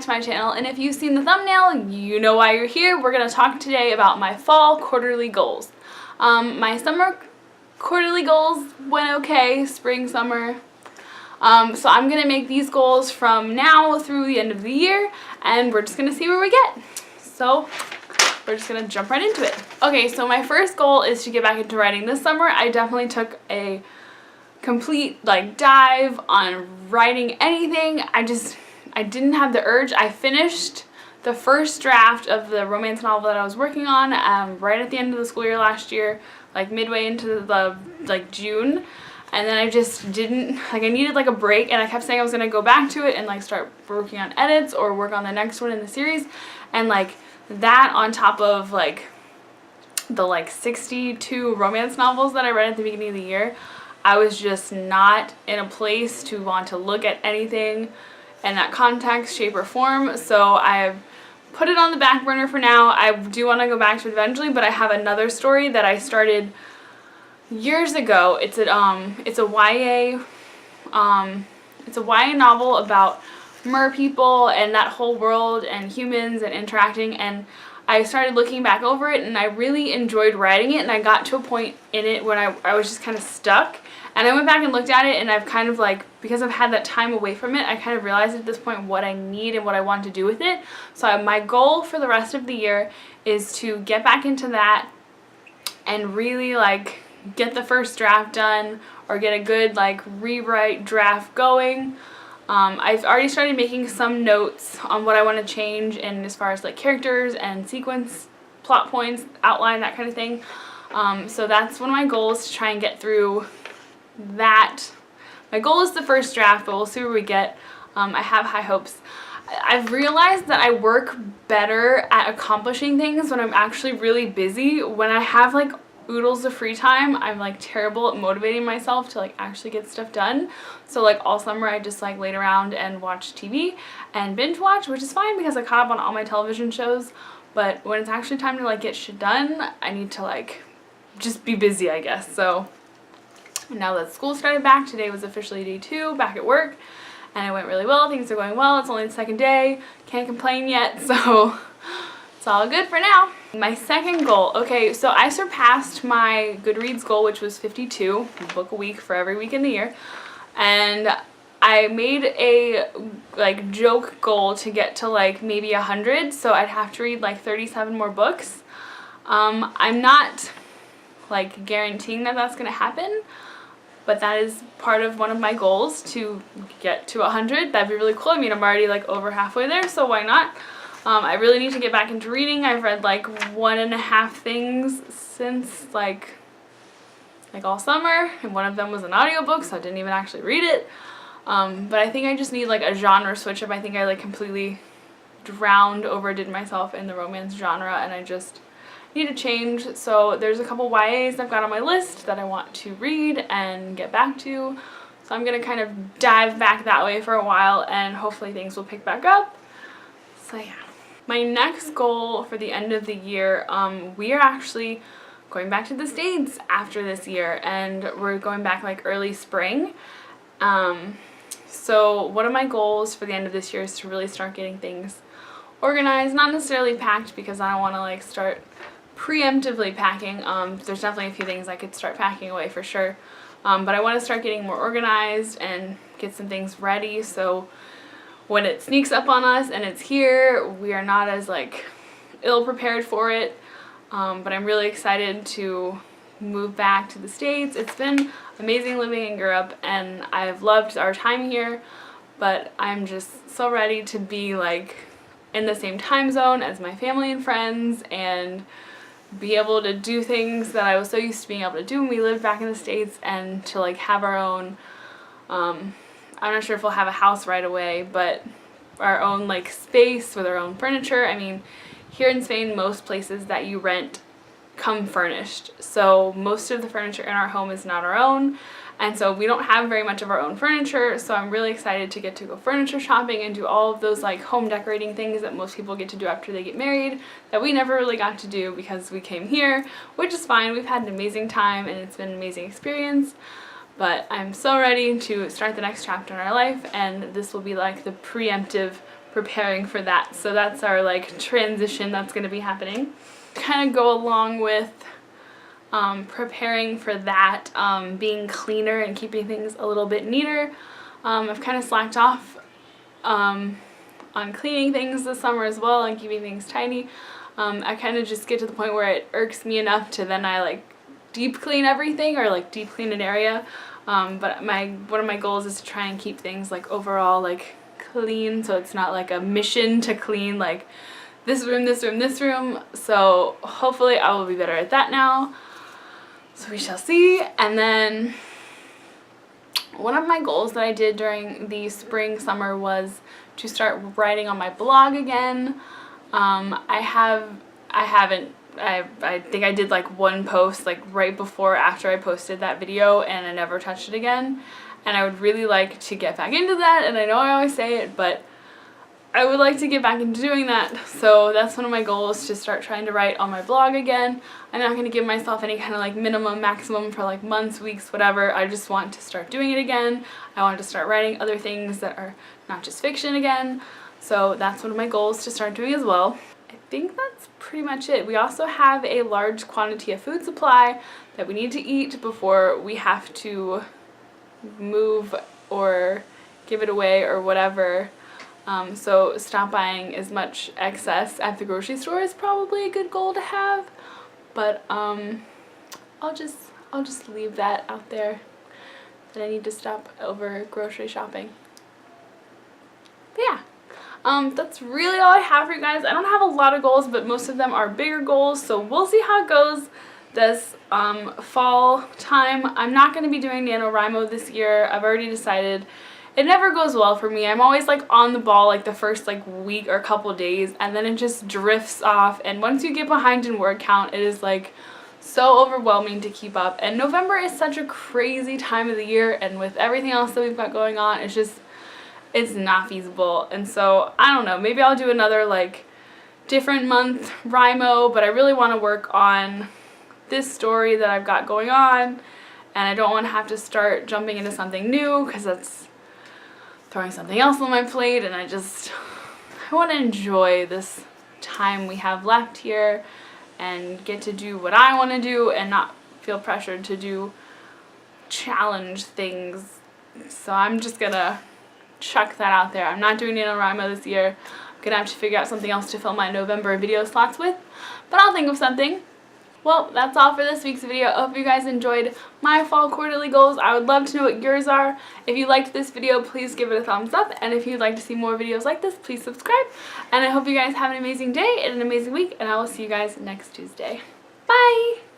to my channel, and if you've seen the thumbnail, you know why you're here. We're going to talk today about my fall quarterly goals. My summer quarterly goals went okay, spring, summer. So I'm going to make these goals from now through the end of the year, and we're just going to see where we get. So we're just going to jump right into it. Okay, so my first goal is to get back into writing this summer. I definitely took a complete dive on writing anything. I didn't have the urge. I finished the first draft of the romance novel that I was working on right at the end of the school year last year, midway into the June, and then I just didn't, I needed a break, and I kept saying I was going to go back to it and start working on edits or work on the next one in the series, and that on top of the 62 romance novels that I read at the beginning of the year, I was just not in a place to want to look at anything in that context, shape, or form. So I've put it on the back burner for now. I do want to go back to it eventually, but I have another story that I started years ago. It's a YA novel about mer people and that whole world and humans and interacting, and I started looking back over it, and I really enjoyed writing it, and I got to a point in it when I was just kind of stuck, and I went back and looked at it, and I've kind of because I've had that time away from it, I kind of realized at this point what I need and what I want to do with it. So my goal for the rest of the year is to get back into that and really get the first draft done or get a good rewrite draft going. I've already started making some notes on what I want to change in as far as characters and sequence, plot points, outline, that kind of thing. So that's one of my goals, to try and get through that. My goal is the first draft, but we'll see where we get. I have high hopes. I've realized that I work better at accomplishing things when I'm actually really busy. When I have oodles of free time, I'm terrible at motivating myself to actually get stuff done. So all summer I just laid around and watched TV and binge watch, which is fine because I caught up on all my television shows. But when it's actually time to get shit done, I need to just be busy, I guess. So now that school started back, today was officially day 2 back at work, and it went really well. Things are going well. It's only the second day. Can't complain yet, so it's all good for now. My second goal. Okay, so I surpassed my Goodreads goal, which was 52, a book a week for every week in the year. And I made a joke goal to get to maybe 100, so I'd have to read 37 more books. I'm not guaranteeing that that's going to happen, but that is part of one of my goals, to get to 100. That'd be really cool. I mean, I'm already over halfway there, so why not? I really need to get back into reading. I've read 1.5 things since all summer, and one of them was an audiobook, so I didn't even actually read it. But I think I just need a genre switch up. I think I completely overdid myself in the romance genre, and I just need a change. So there's a couple YAs I've got on my list that I want to read and get back to. So I'm going to kind of dive back that way for a while, and hopefully things will pick back up. So yeah. My next goal for the end of the year, we are actually going back to the States after this year, and we're going back early spring. So one of my goals for the end of this year is to really start getting things organized, not necessarily packed, because I don't want to start preemptively packing. There's definitely a few things I could start packing away for sure, but I want to start getting more organized and get some things ready, so when it sneaks up on us and it's here, we are not as ill prepared for it. But I'm really excited to move back to the States. It's been amazing living in Europe, and I've loved our time here, but I'm just so ready to be in the same time zone as my family and friends, and be able to do things that I was so used to being able to do when we lived back in the States, and to have our own, I'm not sure if we'll have a house right away, but our own space with our own furniture. I mean, here in Spain, most places that you rent come furnished, so most of the furniture in our home is not our own, and so we don't have very much of our own furniture. So I'm really excited to get to go furniture shopping and do all of those home decorating things that most people get to do after they get married, that we never really got to do because we came here, which is fine. We've had an amazing time, and it's been an amazing experience. But I'm so ready to start the next chapter in our life, and this will be the preemptive preparing for that. So that's our like transition that's going to be happening. Kind of go along with preparing for that, being cleaner and keeping things a little bit neater. I've kind of slacked off on cleaning things this summer as well and keeping things tidy. I kind of just get to the point where it irks me enough to then I like deep clean everything, or like deep clean an area. But one of my goals is to try and keep things like overall like clean, so it's not like a mission to clean like this room, this room, this room. So hopefully I will be better at that now. So we shall see. And then one of my goals that I did during the spring summer was to start writing on my blog again. I think I did like one post like right before after I posted that video, and I never touched it again. And I would really like to get back into that, and I know I always say it, but I would like to get back into doing that. So that's one of my goals, to start trying to write on my blog again. I'm not going to give myself any kind of like minimum, maximum for like months, weeks, whatever. I just want to start doing it again. I want to start writing other things that are not just fiction again. So that's one of my goals to start doing as well. I think that's pretty much it. We also have a large quantity of food supply that we need to eat before we have to move or give it away or whatever. So stop buying as much excess at the grocery store is probably a good goal to have. But I'll just leave that out there, that I need to stop over grocery shopping. But yeah. That's really all I have for you guys. I don't have a lot of goals, but most of them are bigger goals, so we'll see how it goes this fall time. I'm not going to be doing NaNoWriMo this year. I've already decided. It never goes well for me. I'm always like on the ball like the first like week or couple days, and then it just drifts off, and once you get behind in word count, it is like so overwhelming to keep up. And November is such a crazy time of the year, and with everything else that we've got going on, it's not feasible. And so I don't know, maybe I'll do another like different month Rimo, but I really want to work on this story that I've got going on, and I don't want to have to start jumping into something new, because that's throwing something else on my plate, and I want to enjoy this time we have left here and get to do what I want to do and not feel pressured to do challenge things. So I'm just gonna chuck that out there. I'm not doing NaNoWriMo this year. I'm gonna have to figure out something else to fill my November video slots with, but I'll think of something. Well, that's all for this week's video. I hope you guys enjoyed my fall quarterly goals. I would love to know what yours are. If you liked this video, please give it a thumbs up, and if you'd like to see more videos like this, please subscribe. And I hope you guys have an amazing day and an amazing week, and I will see you guys next Tuesday. Bye!